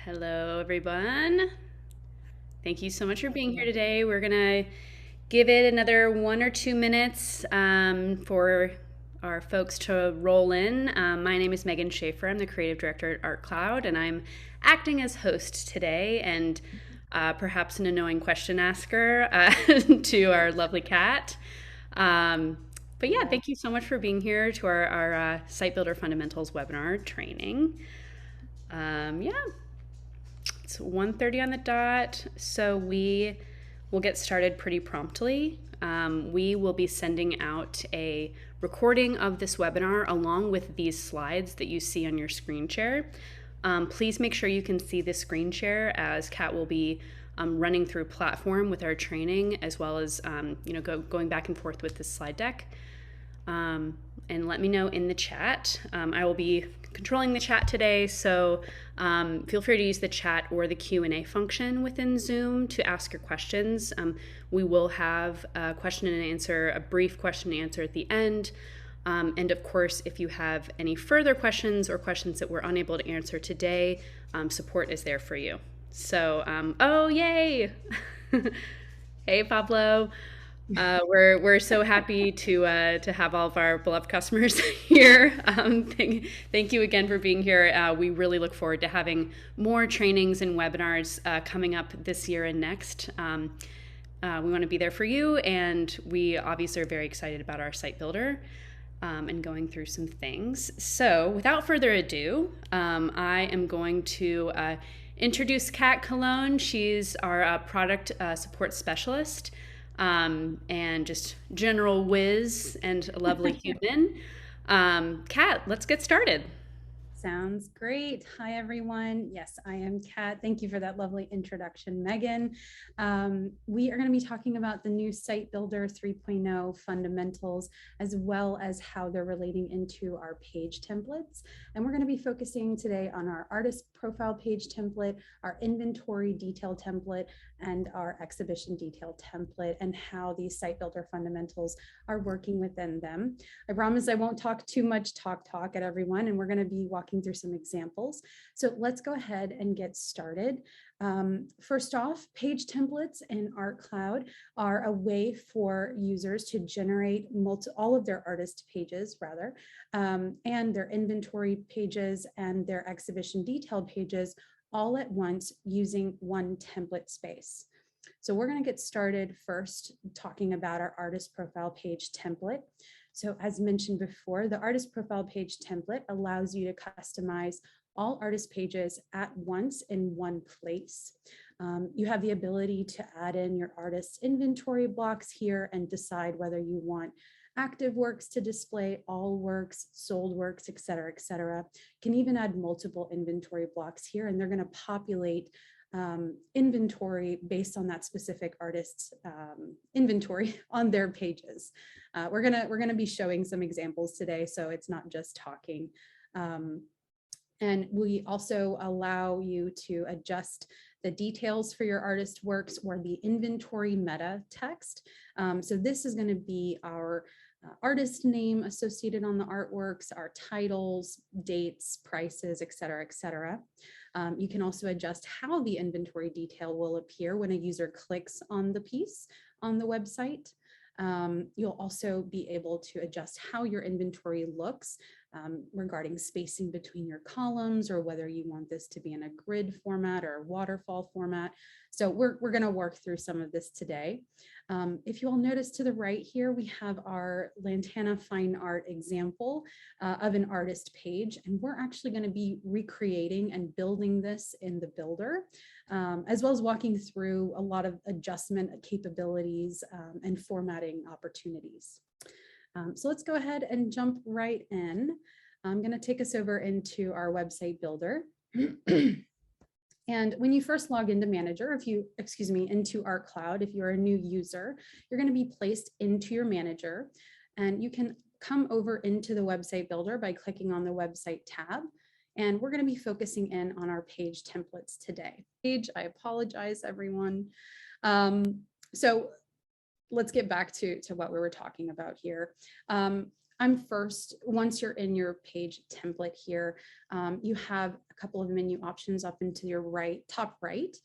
Hello, everyone. Thank you so much for being here today. We're going to give it another 1 or 2 minutes for our folks to roll in. My name is Megan Schaefer. I'm the creative director at ArtCloud, and I'm acting as host today and perhaps an annoying question asker to our lovely Kat. But yeah, thank you so much for being here to our Site Builder Fundamentals webinar training. Yeah, it's 1:30 on the dot, so we will get started pretty promptly. We will be sending out a recording of this webinar along with these slides that you see on your screen share. Please make sure you can see the screen share as Kat will be running through platform with our training, as well as going back and forth with this slide deck. And let me know in the chat. I will be controlling the chat today, so feel free to use the chat or the Q&A function within Zoom to ask your questions. We will have a question and answer, a brief question and answer at the end. And of course, if you have any further questions or questions that we're unable to answer today, support is there for you. So, oh, yay! Hey, Pablo. We're so happy to have all of our beloved customers here. Thank you again for being here. We really look forward to having more trainings and webinars coming up this year and next. We want to be there for you, and we obviously are very excited about our site builder and going through some things. So without further ado, I am going to introduce Kat Cologne. She's our product support specialist. And just general whiz and a lovely human. Kat, let's get started. Sounds great. Hi, everyone. Yes, I am Kat. Thank you for that lovely introduction, Megan. We are going to be talking about the new SiteBuilder 3.0 fundamentals, as well as how they're relating into our page templates. And we're going to be focusing today on our artist profile page template, our inventory detail template, and our exhibition detail template, and how these SiteBuilder fundamentals are working within them. I promise I won't talk too much talk at everyone, and we're going to be walking through some examples. So let's go ahead and get started. First off, page templates in ArtCloud are a way for users to generate all of their artist pages, and their inventory pages and their exhibition detailed pages all at once using one template space. So we're going to get started first talking about our artist profile page template. So as mentioned before, the artist profile page template allows you to customize all artist pages at once in one place. You have the ability to add in your artist's inventory blocks here and decide whether you want active works to display, all works, sold works, et cetera, et cetera. You can even add multiple inventory blocks here, and they're going to populate inventory based on that specific artist's inventory on their pages. We're gonna be showing some examples today, so it's not just talking. And we also allow you to adjust the details for your artist works or the inventory meta text. So this is going to be our artist name associated on the artworks, our titles, dates, prices, et cetera, et cetera. You can also adjust how the inventory detail will appear when a user clicks on the piece on the website. You'll also be able to adjust how your inventory looks regarding spacing between your columns, or whether you want this to be in a grid format or waterfall format. So we're going to work through some of this today. If you all notice to the right here, we have our Lantana Fine Art example of an artist page, and we're actually going to be recreating and building this in the builder, as well as walking through a lot of adjustment capabilities and formatting opportunities. So let's go ahead and jump right in. I'm going to take us over into our website builder. And when you first log into Manager, into ArtCloud, if you're a new user, you're going to be placed into your Manager, and you can come over into the website builder by clicking on the website tab. And we're going to be focusing in on our page templates today. I apologize, everyone. So let's get back to what we were talking about here. once you're in your page template here, you have a couple of menu options up into your top right.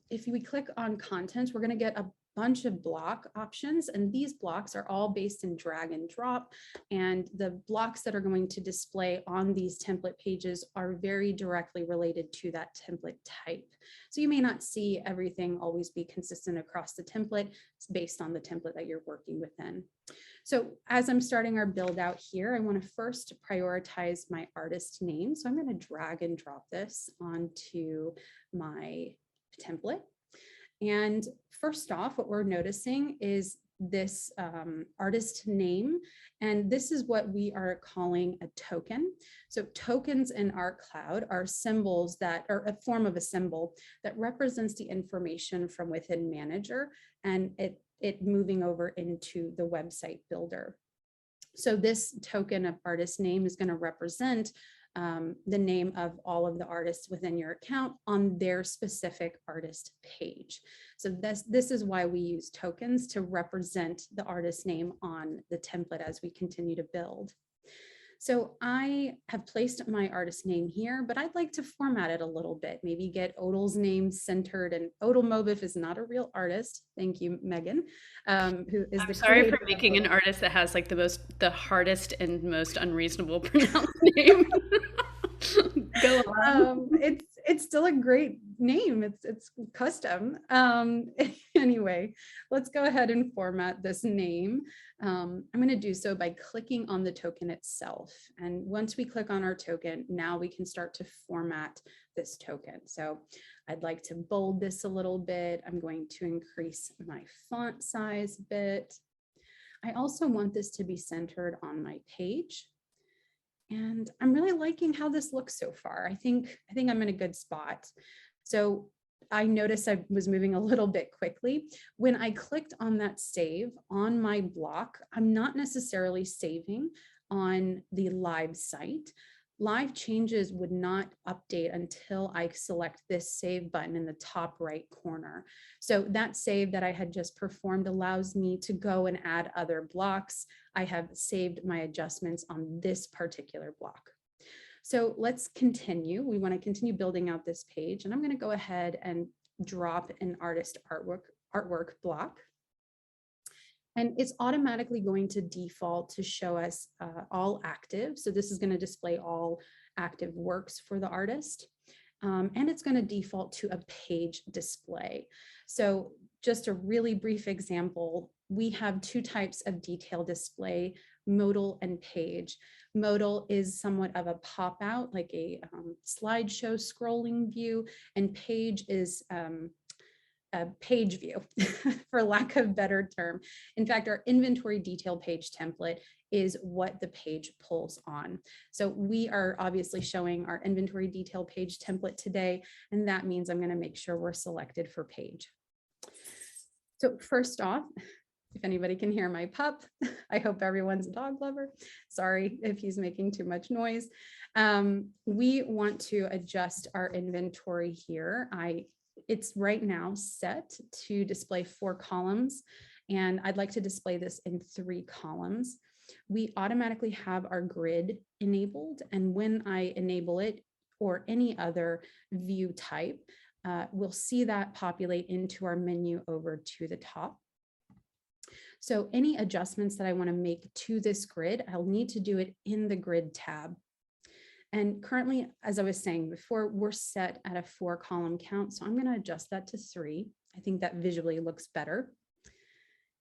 If we click on content, we're going to get a bunch of block options, and these blocks are all based in drag and drop, and the blocks that are going to display on these template pages are very directly related to that template type. So you may not see everything always be consistent across the template. It's based on the template that you're working within. So as I'm starting our build out here, I want to first prioritize my artist name. So I'm going to drag and drop this onto my template. And first off, what we're noticing is this artist name, and this is what we are calling a token. So tokens in ArtCloud are symbols that are a form of a symbol that represents the information from within Manager and it moving over into the website builder. So this token of artist name is going to represent the name of all of the artists within your account on their specific artist page. So this is why we use tokens to represent the artist name on the template as we continue to build. So I have placed my artist name here, but I'd like to format it a little bit, maybe get Odil's name centered. And Odil Mobif is not a real artist. Thank you, Megan, who is I'm the sorry creator for of making an Odil. artist that has like the hardest and most unreasonable pronounced name. Go on. It's still a great name. It's custom. Anyway, let's go ahead and format this name. I'm going to do so by clicking on the token itself. And once we click on our token, now we can start to format this token. So I'd like to bold this a little bit. I'm going to increase my font size a bit. I also want this to be centered on my page. And I'm really liking how this looks so far. I think I'm in a good spot. So I noticed I was moving a little bit quickly. When I clicked on that save on my block, I'm not necessarily saving on the live site. Live changes would not update until I select this save button in the top right corner. So that save that I had just performed allows me to go and add other blocks. I have saved my adjustments on this particular block. So let's continue. We want to continue building out this page, and I'm going to go ahead and drop an artist artwork block. And it's automatically going to default to show us all active. So this is going to display all active works for the artist. And it's going to default to a page display. So just a really brief example, we have two types of detail display, modal and page. Modal is somewhat of a pop out, like a slideshow scrolling view, and page is a page view, for lack of a better term. In fact, our inventory detail page template is what the page pulls on. So we are obviously showing our inventory detail page template today, and that means I'm going to make sure we're selected for page. So first off, if anybody can hear my pup, I hope everyone's a dog lover. Sorry if he's making too much noise. We want to adjust our inventory here. It's right now set to display 4 columns, and I'd like to display this in 3 columns. We automatically have our grid enabled, and when I enable it or any other view type, we'll see that populate into our menu over to the top. So any adjustments that I want to make to this grid, I'll need to do it in the grid tab. And currently, as I was saying before, we're set at a 4 column count. So I'm going to adjust that to 3. I think that visually looks better.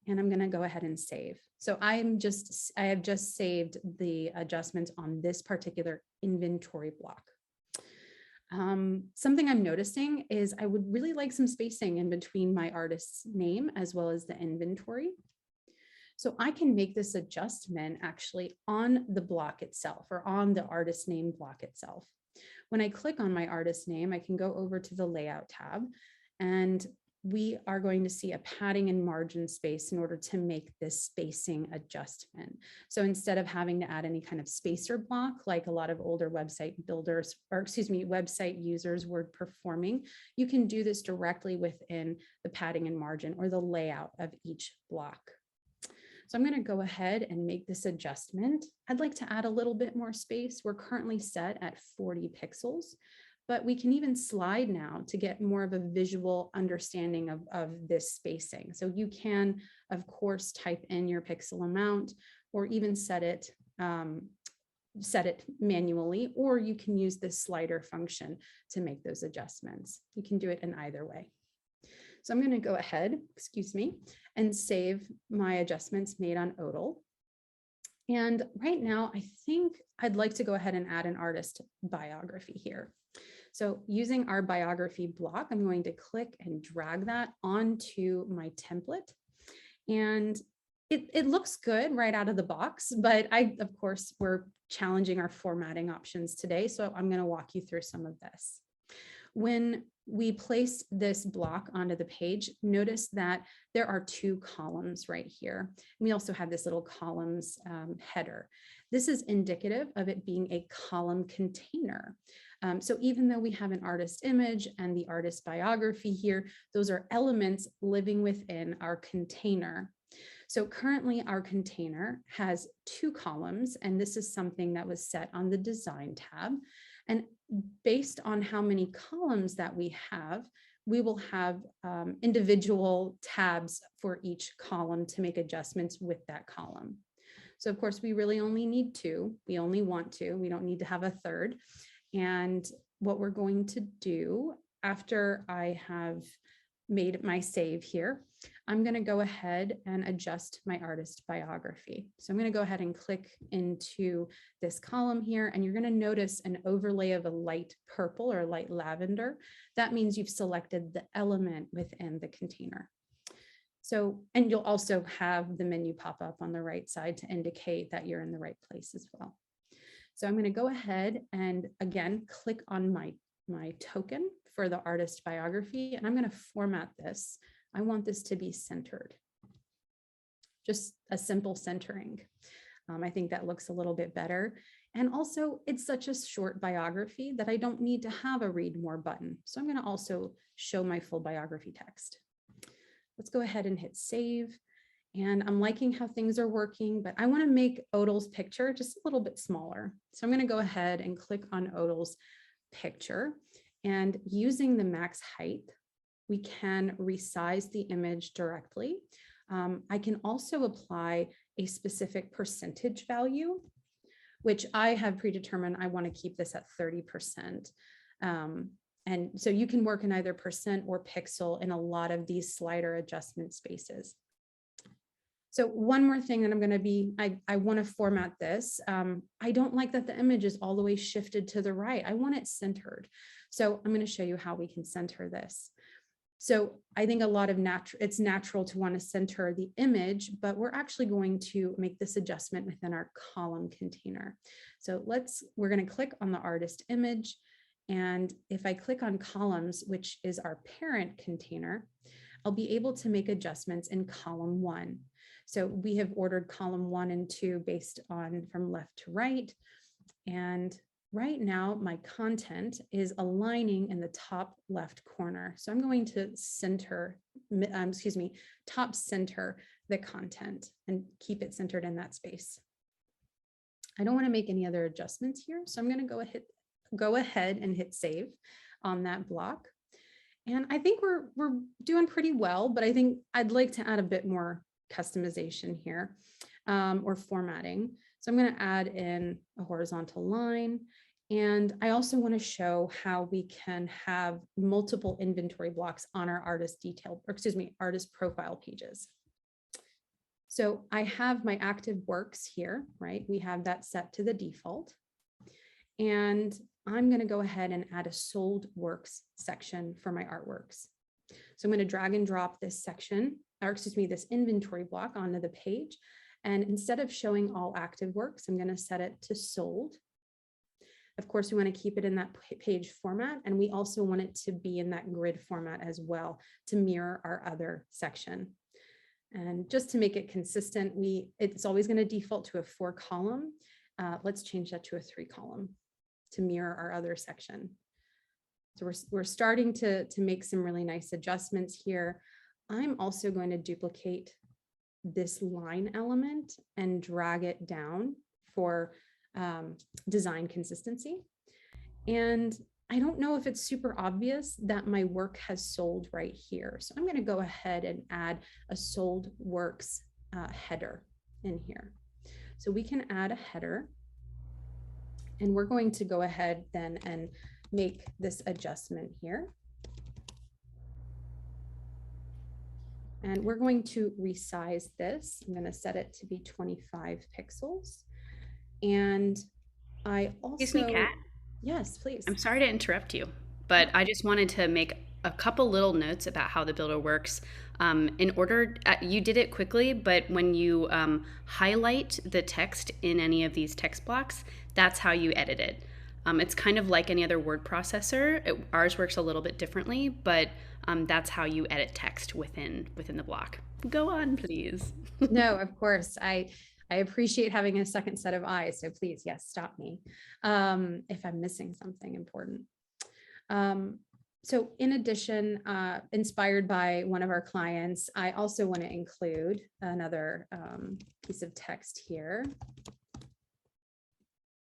And I'm going to go ahead and save. So I have just saved the adjustments on this particular inventory block. Something I'm noticing is I would really like some spacing in between my artist's name as well as the inventory. So I can make this adjustment actually on the block itself, or on the artist name block itself. When I click on my artist name, I can go over to the layout tab, and we are going to see a padding and margin space in order to make this spacing adjustment. So instead of having to add any kind of spacer block, like a lot of older website builders, or excuse me, website users were performing, you can do this directly within the padding and margin or the layout of each block. So I'm going to go ahead and make this adjustment. I'd like to add a little bit more space. We're currently set at 40 pixels, but we can even slide now to get more of a visual understanding of this spacing. So you can, of course, type in your pixel amount or even set it manually, or you can use this slider function to make those adjustments. You can do it in either way. So I'm going to go ahead, and save my adjustments made on Odal. And right now, I think I'd like to go ahead and add an artist biography here. So using our biography block, I'm going to click and drag that onto my template. And it looks good right out of the box, but of course, we're challenging our formatting options today. So I'm going to walk you through some of this. When we place this block onto the page, notice that there are 2 columns right here. We also have this little columns header. This is indicative of it being a column container. So even though we have an artist image and the artist biography here, those are elements living within our container. So currently our container has 2 columns, and this is something that was set on the design tab. And based on how many columns that we have, we will have individual tabs for each column to make adjustments with that column. So of course, we really only need 2. We only want 2. We don't need to have a third. And what we're going to do after I have made my save here, I'm going to go ahead and adjust my artist biography. So I'm going to go ahead and click into this column here, and you're going to notice an overlay of a light purple or light lavender. That means you've selected the element within the container. So, and you'll also have the menu pop up on the right side to indicate that you're in the right place as well. So I'm going to go ahead and again, click on my token for the artist biography, and I'm going to format this. I want this to be centered. Just a simple centering. I think that looks a little bit better. And also, it's such a short biography that I don't need to have a read more button. So I'm going to also show my full biography text. Let's go ahead and hit save. And I'm liking how things are working, but I want to make Odal's picture just a little bit smaller. So I'm going to go ahead and click on Odal's picture. And using the max height, we can resize the image directly. I can also apply a specific percentage value, which I have predetermined. I want to keep this at 30%. And so you can work in either percent or pixel in a lot of these slider adjustment spaces. So one more thing that I'm going to be, I want to format this. I don't like that the image is all the way shifted to the right. I want it centered. So I'm going to show you how we can center this. So I think a lot of it's natural to want to center the image, but we're actually going to make this adjustment within our column container. So we're going to click on the artist image. And if I click on columns, which is our parent container, I'll be able to make adjustments in column 1. So we have ordered column 1 and 2 based on from left to right. And right now my content is aligning in the top left corner. So I'm going to top center the content and keep it centered in that space. I don't want to make any other adjustments here. So I'm going to go ahead and hit save on that block. And I think we're doing pretty well, but I think I'd like to add a bit more customization here or formatting. So I'm going to add in a horizontal line. And I also want to show how we can have multiple inventory blocks on our artist profile pages. So I have my active works here, right? We have that set to the default. And I'm going to go ahead and add a sold works section for my artworks. So I'm going to drag and drop this section, this inventory block onto the page. And instead of showing all active works, I'm going to set it to sold. Of course, we want to keep it in that page format. And we also want it to be in that grid format as well to mirror our other section. And just to make it consistent, it's always going to default to a 4-column. Let's change that to a 3-column to mirror our other section. So we're starting to make some really nice adjustments here. I'm also going to duplicate this line element and drag it down for design consistency. And I don't know if it's super obvious that my work has sold right here. So I'm going to go ahead and add a sold works header in here. So we can add a header, and we're going to go ahead then and make this adjustment here. And we're going to resize this. I'm going to set it to be 25 pixels. And I also... Excuse me, Kat. Yes, please. I'm sorry to interrupt you, but I just wanted to make a couple little notes about how the builder works. You did it quickly, but when you highlight the text in any of these text blocks, that's how you edit it. It's kind of like any other word processor. Ours works a little bit differently, but that's how you edit text within the block. Go on, please. No, of course. I appreciate having a second set of eyes. So please, yes, stop me if I'm missing something important. So in addition, inspired by one of our clients, I also want to include another piece of text here.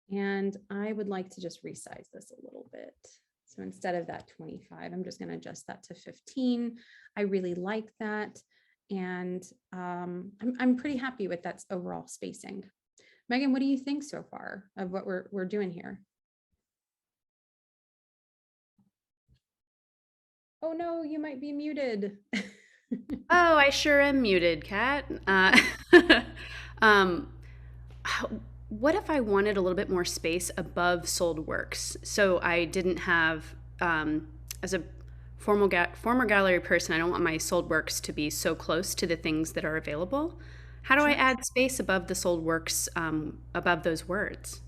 And I would like to just resize this a little bit. So instead of that 25, I'm just going to adjust that to 15. I really like that. And I'm pretty happy with that overall spacing. Megan, what do you think so far of what we're doing here? Oh no, you might be muted. Oh, I sure am muted, Kat. What if I wanted a little bit more space above sold works? So I didn't have, as a former gallery person, I don't want my sold works to be so close to the things that are available. How do I add space above the sold works, above those words?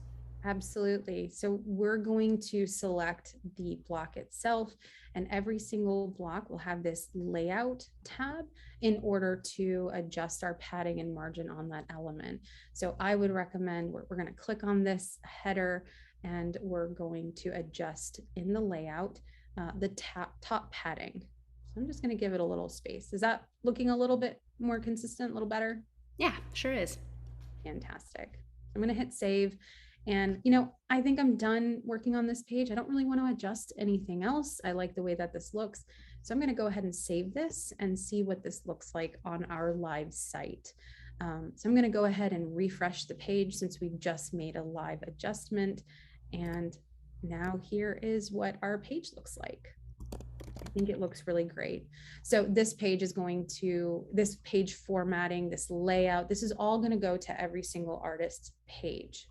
Absolutely. So we're going to select the block itself, and every single block will have this layout tab in order to adjust our padding and margin on that element. So I would recommend we're going to click on this header, and we're going to adjust in the layout the top padding. So I'm just going to give it a little space. Is that looking a little bit more consistent, a little better? Yeah, sure is. Fantastic. I'm going to hit save. And, I think I'm done working on this page. I don't really want to adjust anything else. I like the way that this looks. So I'm going to go ahead and save this and see what this looks like on our live site. So I'm going to go ahead and refresh the page since we just made a live adjustment. And now here is what our page looks like. I think it looks really great. So this page is this page formatting, this layout, this is all going to go to every single artist's page.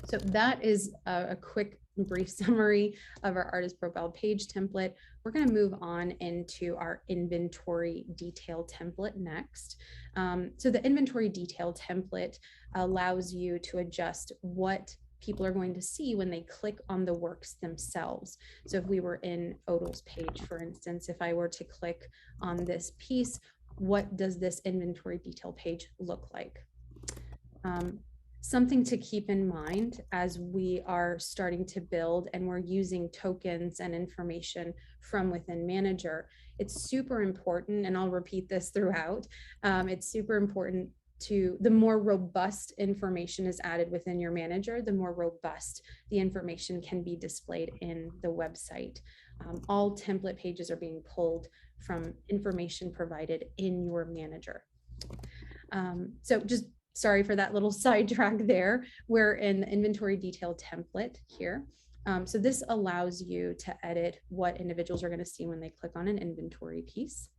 So that is a quick brief summary of our artist profile page template. We're going to move on into our inventory detail template next. So the inventory detail template allows you to adjust what people are going to see when they click on the works themselves. So if we were in Odil's page, for instance, if I were to click on this piece, what does this inventory detail page look like? Something to keep in mind as we are starting to build and we're using tokens and information from within Manager, it's super important, and I'll repeat this throughout, it's super important the more robust information is added within your Manager, the more robust the information can be displayed in the website. All template pages are being pulled from information provided in your Manager. So just sorry for that little sidetrack there. We're in the inventory detail template here. So this allows you to edit what individuals are going to see when they click on an inventory piece.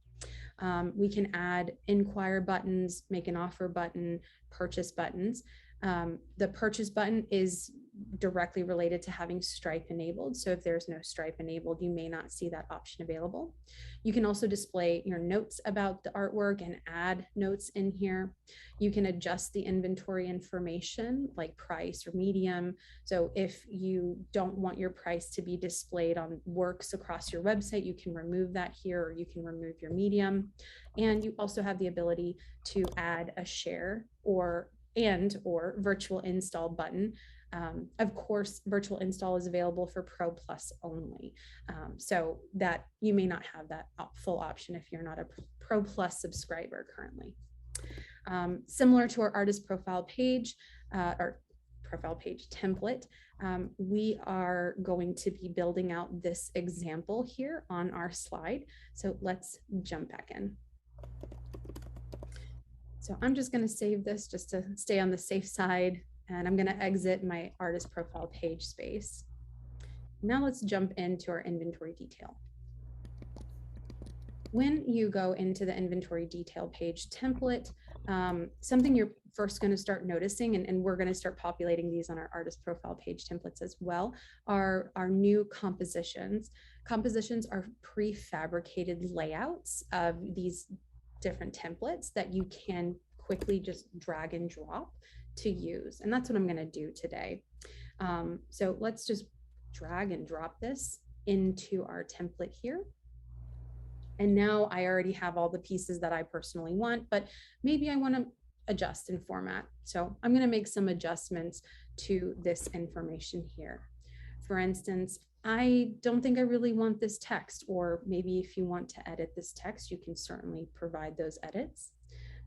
We can add inquire buttons, make an offer button, purchase buttons. The purchase button is directly related to having Stripe enabled. So if there's no Stripe enabled, you may not see that option available. You can also display your notes about the artwork and add notes in here. You can adjust the inventory information like price or medium. So if you don't want your price to be displayed on works across your website, you can remove that here, or you can remove your medium. And you also have the ability to add a share or virtual install button Of course, virtual install is available for Pro Plus only. So that you may not have that full option if you're not a Pro Plus subscriber currently. Similar to our artist profile page, or profile page template, we are going to be building out this example here on our slide. So let's jump back in. So I'm just going to save this just to stay on the safe side, and I'm going to exit my artist profile page space. Now let's jump into our inventory detail. When you go into the inventory detail page template, something you're first going to start noticing, and we're going to start populating these on our artist profile page templates as well, are our new compositions. Compositions are prefabricated layouts of these different templates that you can quickly just drag and drop to use. And that's what I'm going to do today. So let's just drag and drop this into our template here. And now I already have all the pieces that I personally want, but maybe I want to adjust in format. So I'm going to make some adjustments to this information here. For instance, I don't think I really want this text, or maybe if you want to edit this text, you can certainly provide those edits.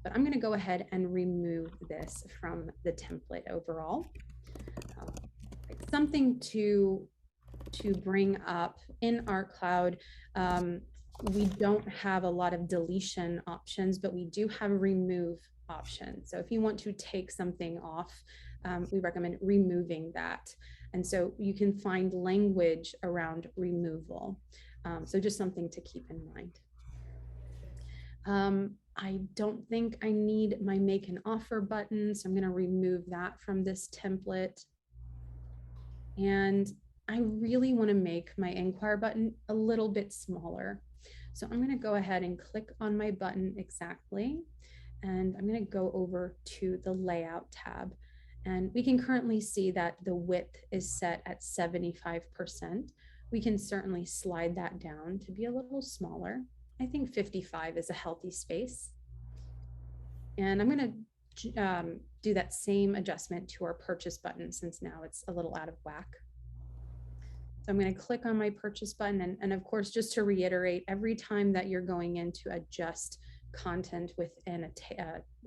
But I'm going to go ahead and remove this from the template overall. Something to bring up in ArtCloud, we don't have a lot of deletion options, but we do have a remove option. So if you want to take something off, we recommend removing that. And so you can find language around removal. So just something to keep in mind. I don't think I need my make an offer button, so I'm going to remove that from this template. And I really want to make my inquire button a little bit smaller. So I'm going to go ahead and click on my button exactly. And I'm going to go over to the layout tab. And we can currently see that the width is set at 75%. We can certainly slide that down to be a little smaller. I think 55 is a healthy space. And I'm going to do that same adjustment to our purchase button, since now it's a little out of whack. So I'm going to click on my purchase button. And of course, just to reiterate, every time that you're going in to adjust content within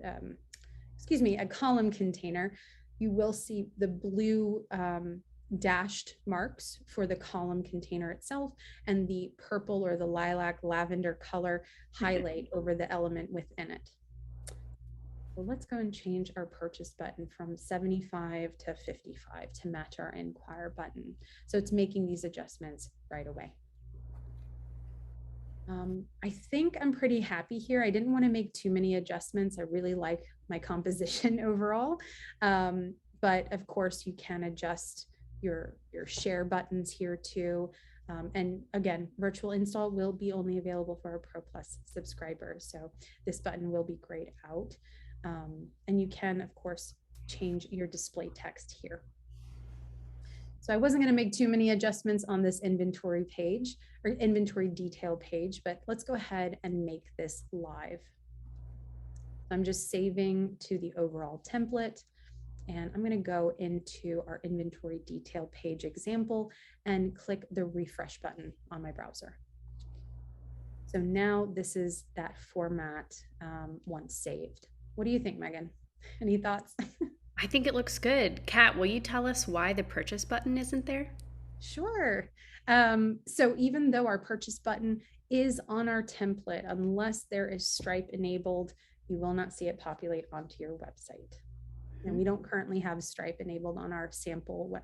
a column container, you will see the blue dashed marks for the column container itself, and the purple or the lilac lavender color highlight over the element within it. So let's go and change our purchase button from 75 to 55 to match our inquire button. So it's making these adjustments right away. I think I'm pretty happy here. I didn't want to make too many adjustments. I really like my composition overall. But of course you can adjust your share buttons here too. And again, virtual install will be only available for our Pro Plus subscribers. So this button will be grayed out. And you can, of course, change your display text here. So I wasn't going to make too many adjustments on this inventory page or inventory detail page, but let's go ahead and make this live. I'm just saving to the overall template, and I'm going to go into our inventory detail page example and click the refresh button on my browser. So now this is that format once saved. What do you think, Megan? Any thoughts? I think it looks good. Kat, will you tell us why the purchase button isn't there? Sure. So even though our purchase button is on our template, unless there is Stripe enabled, you will not see it populate onto your website. And we don't currently have Stripe enabled on our sample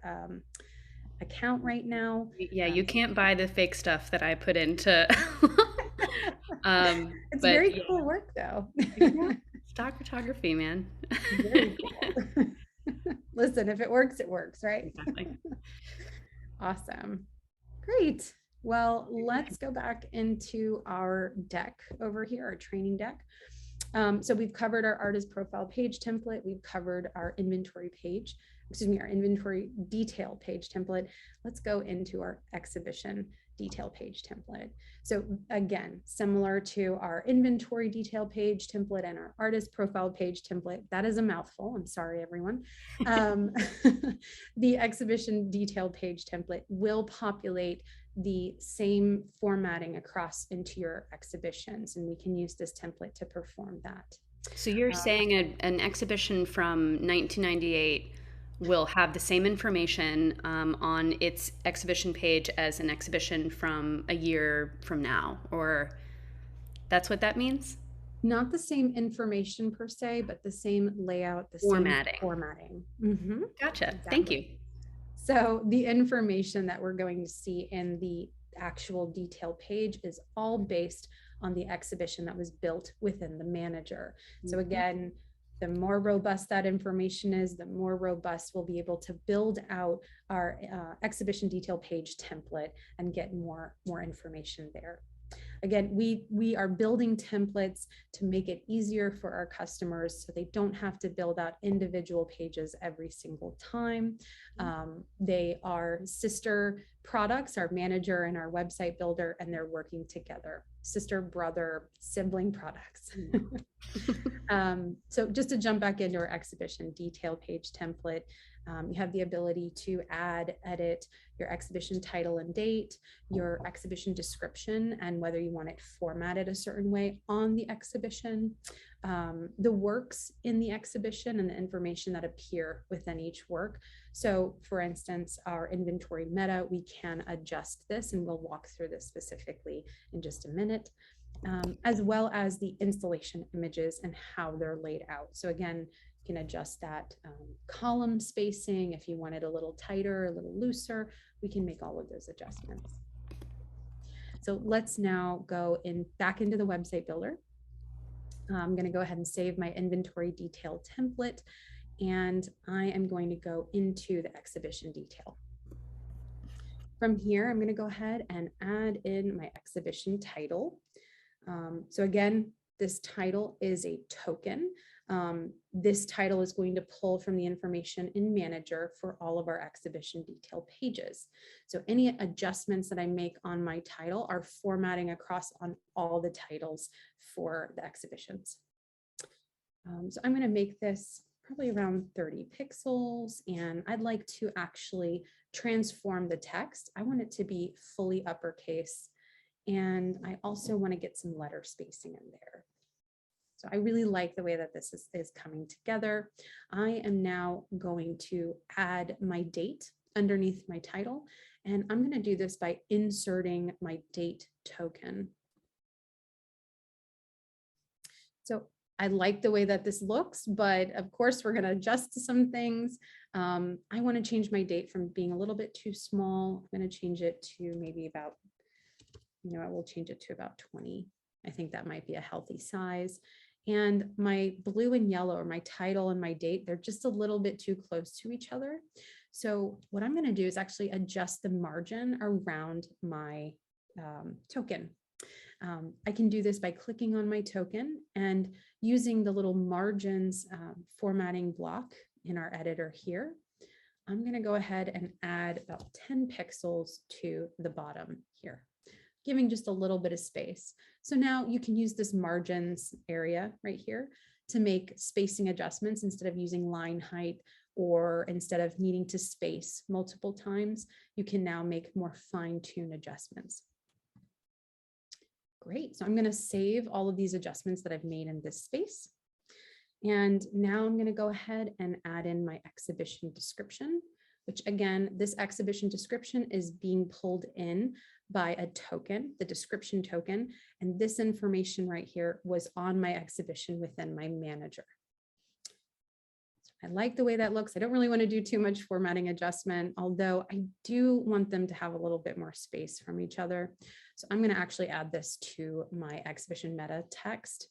account right now. Yeah, you can't buy the fake stuff that I put into. It's very cool work though. Stock photography, man. Very cool. Listen, if it works, right? Exactly. Awesome. Great. Well, let's go back into our deck over here, our training deck. So we've covered our artist profile page template. We've covered our inventory page, our inventory detail page template. Let's go into our exhibition detail page template. So again, similar to our inventory detail page template and our artist profile page template, that is a mouthful. I'm sorry, everyone. The exhibition detail page template will populate the same formatting across into your exhibitions, and we can use this template to perform that. So you're saying an exhibition from 1998 will have the same information on its exhibition page as an exhibition from a year from now, or that's what that means? Not the same information per se, but the same layout, the same Formatting. formatting. Gotcha. Thank you. Exactly. So the information that we're going to see in the actual detail page is all based on the exhibition that was built within the manager. So again, the more robust that information is, the more robust we'll be able to build out our exhibition detail page template and get more information there. Again, we are building templates to make it easier for our customers so they don't have to build out individual pages every single time. They are sister products, our manager and our website builder, and they're working together. Sister, brother, sibling products. So just to jump back into our exhibition detail page template, you have the ability to add, edit your exhibition title and date, your exhibition description, and whether you want it formatted a certain way on the exhibition, the works in the exhibition and the information that appear within each work. So for instance, our inventory meta, we can adjust this, and we'll walk through this specifically in just a minute. As well as the installation images and how they're laid out. So again, you can adjust that column spacing. If you want it a little tighter, a little looser, we can make all of those adjustments. So let's now go back into the website builder. I'm going to go ahead and save my inventory detail template, and I am going to go into the exhibition detail. From here, I'm going to go ahead and add in my exhibition title. So again, this title is a token. This title is going to pull from the information in Manager for all of our exhibition detail pages. So any adjustments that I make on my title are formatting across on all the titles for the exhibitions. So I'm going to make this probably around 30 pixels, and I'd like to actually transform the text. I want it to be fully uppercase, and I also want to get some letter spacing in there. So I really like the way that this is coming together. I am now going to add my date underneath my title, and I'm going to do this by inserting my date token. So I like the way that this looks, but of course we're going to adjust to some things. I want to change my date from being a little bit too small. I'm going to change it to maybe about, I will change it to about 20. I think that might be a healthy size. And my blue and yellow, or my title and my date, they're just a little bit too close to each other. So what I'm going to do is actually adjust the margin around my token. I can do this by clicking on my token and using the little margins formatting block in our editor here. I'm going to go ahead and add about 10 pixels to the bottom here, giving just a little bit of space. So now you can use this margins area right here to make spacing adjustments instead of using line height, or instead of needing to space multiple times, you can now make more fine-tuned adjustments. Great, so I'm going to save all of these adjustments that I've made in this space. And now I'm going to go ahead and add in my exhibition description, which again, this exhibition description is being pulled in by a token, the description token. And this information right here was on my exhibition within my manager. I like the way that looks. I don't really want to do too much formatting adjustment, although I do want them to have a little bit more space from each other. So I'm going to actually add this to my exhibition meta text,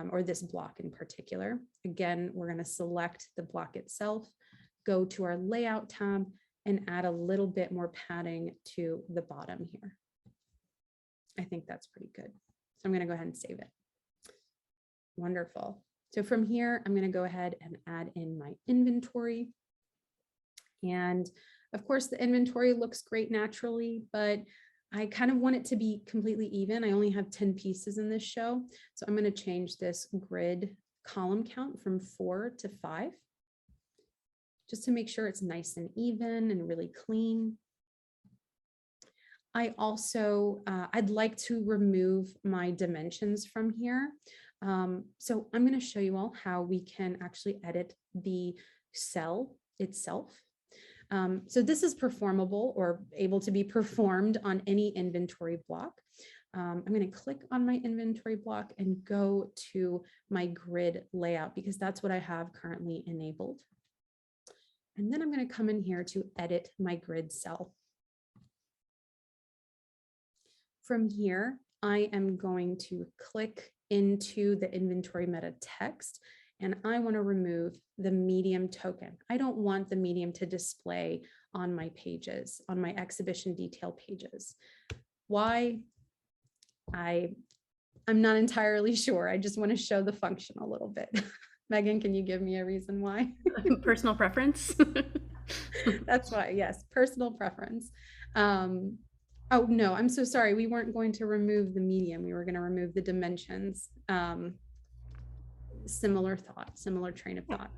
or this block in particular. Again, we're going to select the block itself, go to our layout tab, and add a little bit more padding to the bottom here. I think that's pretty good. So I'm going to go ahead and save it. Wonderful. So from here, I'm going to go ahead and add in my inventory. And of course, the inventory looks great naturally, but I kind of want it to be completely even. I only have 10 pieces in this show. So I'm going to change this grid column count from 4 to 5, just to make sure it's nice and even and really clean. I also, I'd like to remove my dimensions from here. So I'm going to show you all how we can actually edit the cell itself. So this is performable or able to be performed on any inventory block. I'm going to click on my inventory block and go to my grid layout because that's what I have currently enabled. And then I'm going to come in here to edit my grid cell. From here, I am going to click into the inventory meta text, and I want to remove the medium token. I don't want the medium to display on my pages, on my exhibition detail pages. Why? I'm not entirely sure. I just want to show the function a little bit. Megan, can you give me a reason why? Personal preference. That's why, yes, personal preference. Oh, no, I'm so sorry. We weren't going to remove the medium. We were going to remove the dimensions. Similar thought, similar train of thought.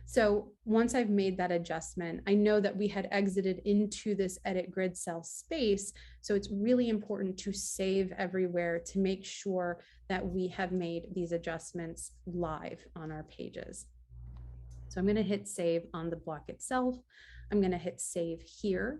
So once I've made that adjustment, I know that we had exited into this edit grid cell space. So it's really important to save everywhere to make sure that we have made these adjustments live on our pages. So I'm going to hit save on the block itself. I'm going to hit save here,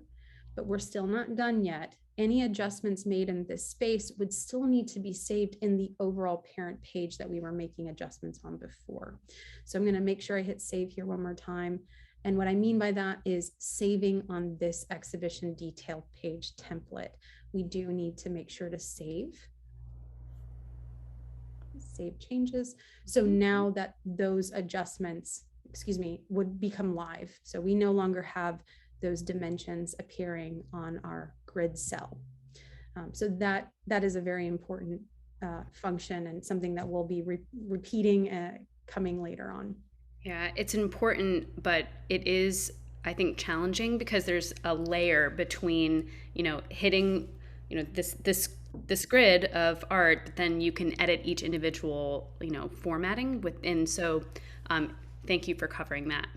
but we're still not done yet. Any adjustments made in this space would still need to be saved in the overall parent page that we were making adjustments on before. So I'm going to make sure I hit save here one more time. And what I mean by that is saving on this exhibition detail page template. We do need to make sure to save changes. So now that those adjustments, would become live. So we no longer have those dimensions appearing on our grid cell. So that is a very important function and something that we'll be repeating coming later on. Yeah, it's important, but it is, I think, challenging because there's a layer between, hitting, this grid of art, but then you can edit each individual, formatting within. So thank you for covering that.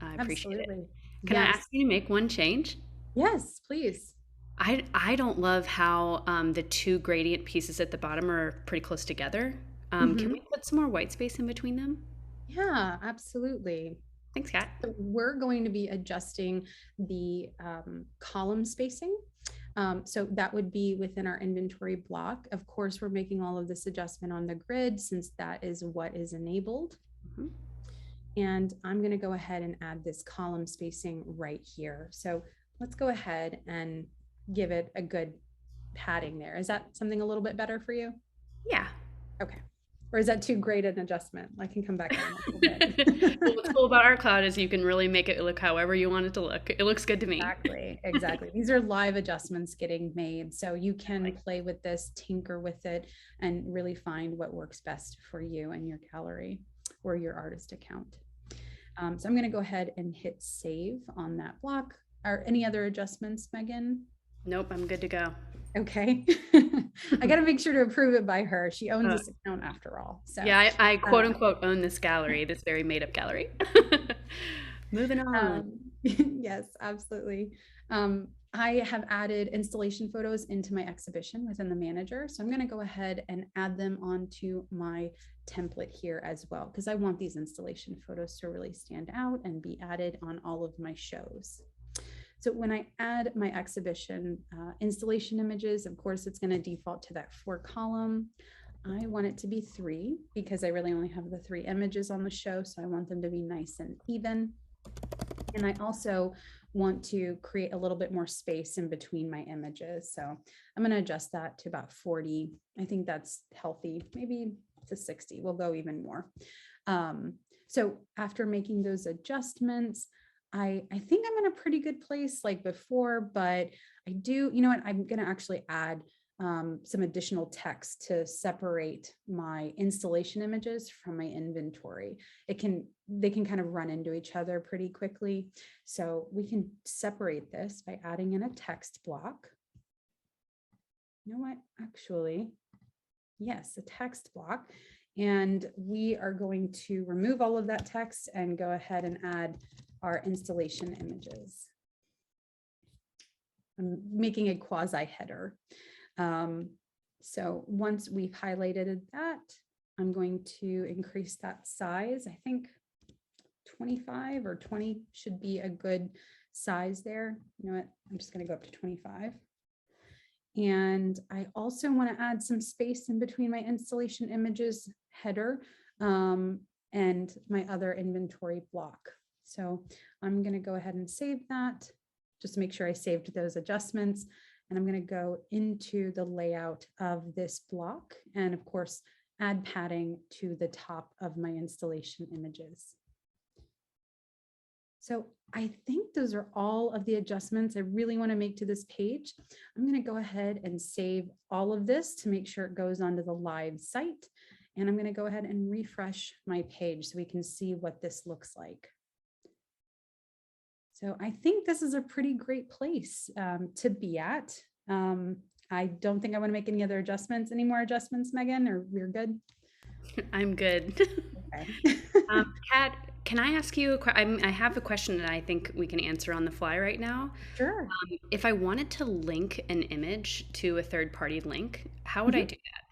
I appreciate it. Can I ask you to make one change? Yes, please. I don't love how the two gradient pieces at the bottom are pretty close together. Can we put some more white space in between them? Yeah, absolutely. Thanks, Kat. So we're going to be adjusting the column spacing. So that would be within our inventory block. Of course, we're making all of this adjustment on the grid since that is what is enabled. And I'm going to go ahead and add this column spacing right here. So let's go ahead and give it a good padding there. Is that something a little bit better for you? Yeah. Okay. Or is that too great an adjustment? I can come back down a little bit. Well, what's cool about ArtCloud is you can really make it look however you want it to look. It looks good to me. Exactly. These are live adjustments getting made. So you can play with this, tinker with it, and really find what works best for you and your gallery or your artist account. So I'm going to go ahead and hit save on that block. Are any other adjustments, Megan? Nope, I'm good to go. Okay. I got to make sure to approve it by her. She owns this account after all. So yeah, I quote unquote own this gallery, this very made up gallery. Moving on. Yes, absolutely. I have added installation photos into my exhibition within the manager. So I'm going to go ahead and add them onto my template here as well, because I want these installation photos to really stand out and be added on all of my shows. So when I add my exhibition installation images, of course, it's going to default to that 4 column. I want it to be 3 because I really only have the 3 images on the show. So I want them to be nice and even. And I also want to create a little bit more space in between my images. So I'm going to adjust that to about 40. I think that's healthy, maybe to 60. We'll go even more. So after making those adjustments, I think I'm in a pretty good place like before, but I do, you know what, I'm going to actually add some additional text to separate my installation images from my inventory. They can kind of run into each other pretty quickly. So we can separate this by adding in a text block. you know what, actually, yes, a text block. And we are going to remove all of that text and go ahead and add our installation images. I'm making a quasi header. So once we've highlighted that, I'm going to increase that size. I think 25 or 20 should be a good size there. You know what? I'm just going to go up to 25. And I also want to add some space in between my installation images header and my other inventory block. So I'm going to go ahead and save that just to make sure I saved those adjustments. And I'm going to go into the layout of this block and of course, add padding to the top of my installation images. So I think those are all of the adjustments I really want to make to this page. I'm going to go ahead and save all of this to make sure it goes onto the live site. And I'm going to go ahead and refresh my page so we can see what this looks like. So I think this is a pretty great place to be at. I don't think I want to make any other adjustments, any more adjustments, Megan, or we're good? I'm good. Okay. Kat, can I ask you I have a question that I think we can answer on the fly right now. Sure. If I wanted to link an image to a third-party link, how would I do that?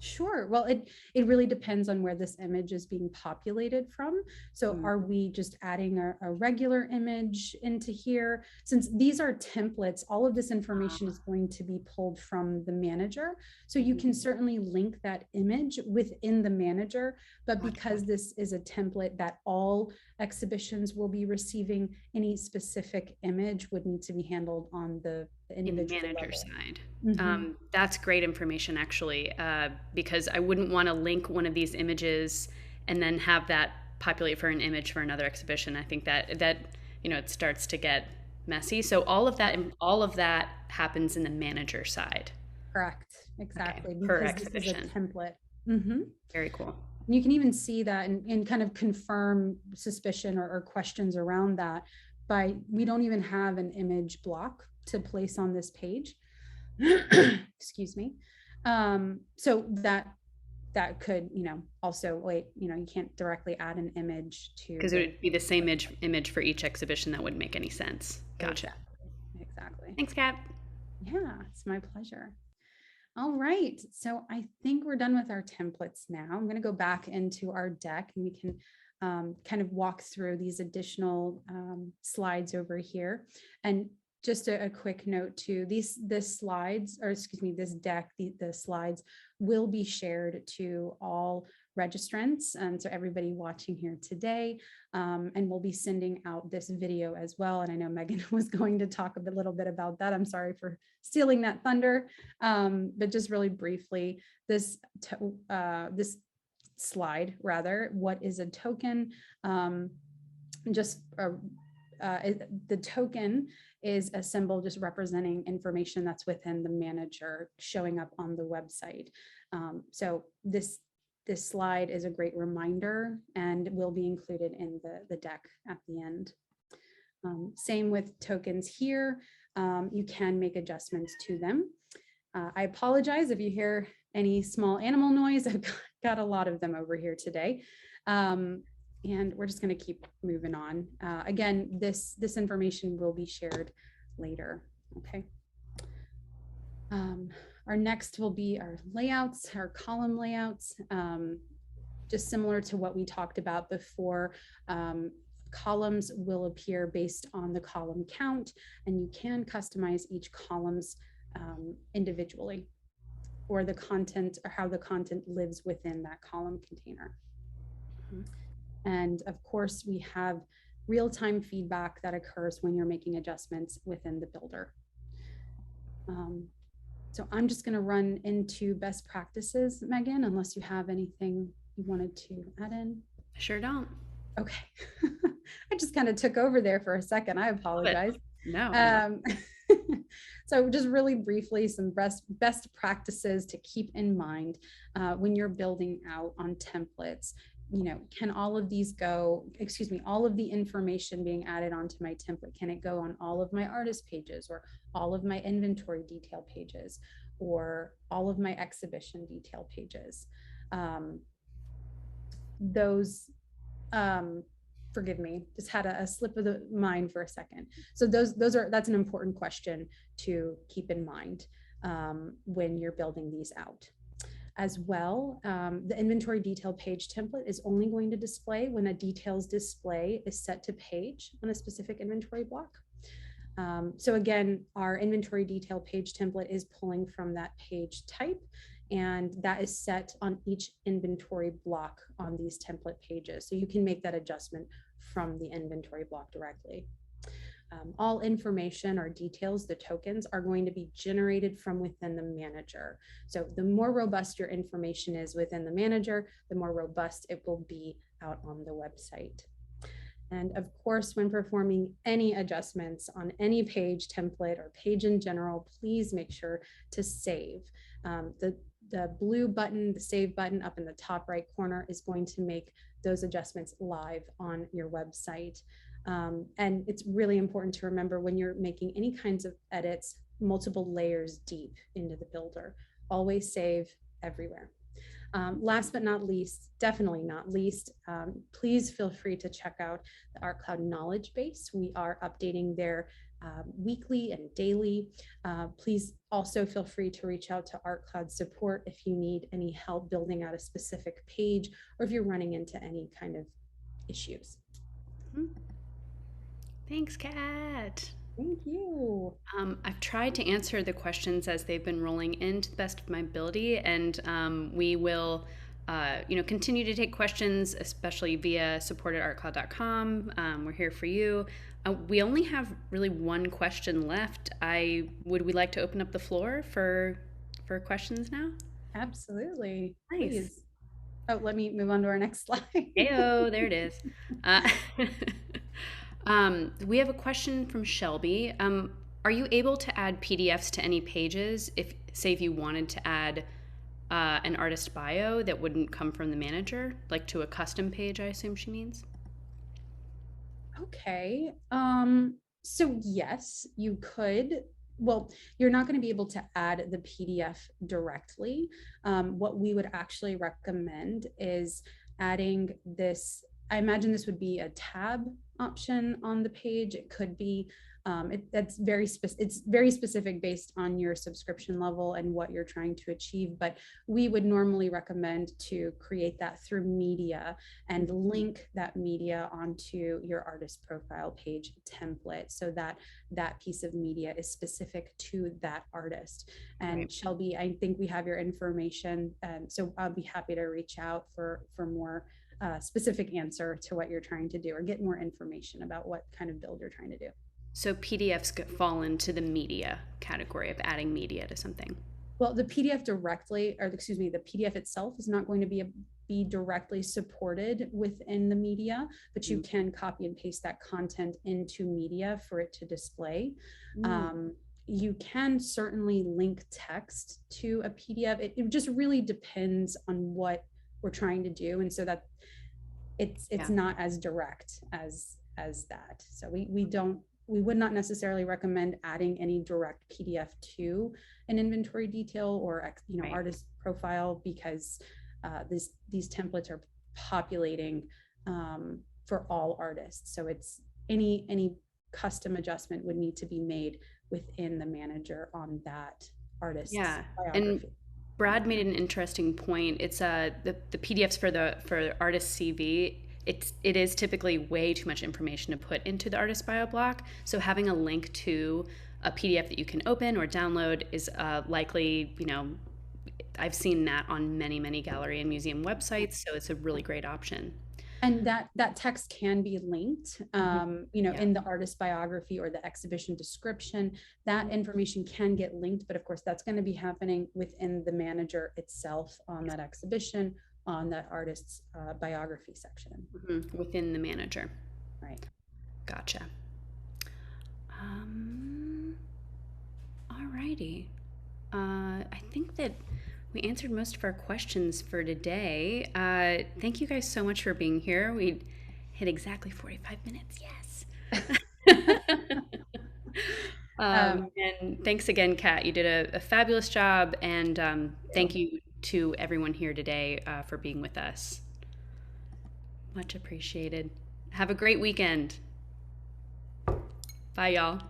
Sure. Well, it really depends on where this image is being populated from. So are we just adding a regular image into here? Since these are templates, all of this information is going to be pulled from the manager. So you can certainly link that image within the manager, but because this is a template that all exhibitions will be receiving, any specific image would need to be handled on the individual manager level. side. That's great information, actually, because I wouldn't want to link one of these images and then have that populate for an image for another exhibition. I think that it starts to get messy. So all of that happens in the manager side. Correct. Exactly. Okay. Per Because exhibition. this is a template. Very cool. You can even see that and kind of confirm suspicion or questions around that by, we don't even have an image block to place on this page. Excuse me. So that could, also wait, you can't directly add an image to, because it would be the same image for each exhibition. That wouldn't make any sense. Gotcha. Exactly. Thanks, Kat. Yeah, it's my pleasure. All right, so I think we're done with our templates now. I'm going to go back into our deck and we can kind of walk through these additional slides over here. And just a quick note too, this slides, or excuse me, this deck, the slides will be shared to all registrants. And so everybody watching here today, and we'll be sending out this video as well. And I know Megan was going to talk a little bit about that. I'm sorry for stealing that thunder. But just really briefly, this slide rather, what is a token? The token is a symbol just representing information that's within the manager showing up on the website. So this slide is a great reminder and will be included in the deck at the end. Same with tokens here. You can make adjustments to them. I apologize if you hear any small animal noise. I've got a lot of them over here today. And we're just going to keep moving on. Again, this information will be shared later. Okay. Our next will be our layouts, our column layouts. Just similar to what we talked about before, columns will appear based on the column count, and you can customize each columns individually, or the content, or how the content lives within that column container. And of course, we have real-time feedback that occurs when you're making adjustments within the builder. So I'm just going to run into best practices, Megan, unless you have anything you wanted to add in. I sure don't. Okay. I just kind of took over there for a second. I apologize. No. So just really briefly, some best practices to keep in mind when you're building out on templates. Can all of these go, all of the information being added onto my template, can it go on all of my artist pages or all of my inventory detail pages? or all of my exhibition detail pages. Those, forgive me, just had a slip of the mind for a second. So that's an important question to keep in mind when you're building these out. As well, the inventory detail page template is only going to display when a details display is set to page on a specific inventory block. So again, our inventory detail page template is pulling from that page type, and that is set on each inventory block on these template pages. So you can make that adjustment from the inventory block directly. All information or details, the tokens, are going to be generated from within the manager. So the more robust your information is within the manager, the more robust it will be out on the website. And of course, when performing any adjustments on any page template or page in general, please make sure to save. The blue button, the save button up in the top right corner, is going to make those adjustments live on your website. And it's really important to remember when you're making any kinds of edits, multiple layers deep into the builder. Always save everywhere. Last but not least, definitely not least, please feel free to check out the ArtCloud knowledge base. We are updating there weekly and daily. Please also feel free to reach out to ArtCloud support if you need any help building out a specific page, or if you're running into any kind of issues. Thanks, Kat. Thank you. I've tried to answer the questions as they've been rolling in to the best of my ability, and we will continue to take questions, especially via support@artcloud.com. We're here for you. We only have really one question left. Would we like to open up the floor for questions now? Absolutely. Nice. Please. Oh, let me move on to our next slide. Heyo, there it is. We have a question from Shelby. Are you able to add PDFs to any pages if you wanted to add an artist bio that wouldn't come from the manager, like to a custom page, I assume she means? Okay. So yes, you could. Well, you're not going to be able to add the PDF directly. What we would actually recommend is adding this. I imagine this would be a tab option on the page. It could be, it's very specific based on your subscription level and what you're trying to achieve. But we would normally recommend to create that through media and link that media onto your artist profile page template, so that that piece of media is specific to that artist. And right. Shelby, I think we have your information, so I'll be happy to reach out for more specific answer to what you're trying to do, or get more information about what kind of build you're trying to do. So PDFs fall into the media category of adding media to something. Well, the PDF directly, or excuse me, the PDF itself is not going to be directly supported within the media, but you can copy and paste that content into media for it to display. You can certainly link text to a PDF. It just really depends on what we're trying to do, and so that it's not as direct as that. So we would not necessarily recommend adding any direct PDF to an inventory detail or right. artist profile, because these templates are populating for all artists. So it's any custom adjustment would need to be made within the manager on that artist's biography. And Brad made an interesting point. It's the PDFs for artist CV. It is typically way too much information to put into the artist bio block. So having a link to a PDF that you can open or download is likely, I've seen that on many gallery and museum websites. So it's a really great option. And that text can be linked, in the artist biography or the exhibition description. That information can get linked, but of course that's going to be happening within the manager itself on that exhibition, on that artist's biography section. Within the manager. Right. Gotcha. All righty. I think that we answered most of our questions for today. Thank you guys so much for being here. We hit exactly 45 minutes. Yes. And thanks again, Kat. You did a fabulous job, and thank you to everyone here today for being with us. Much appreciated. Have a great weekend. Bye, y'all.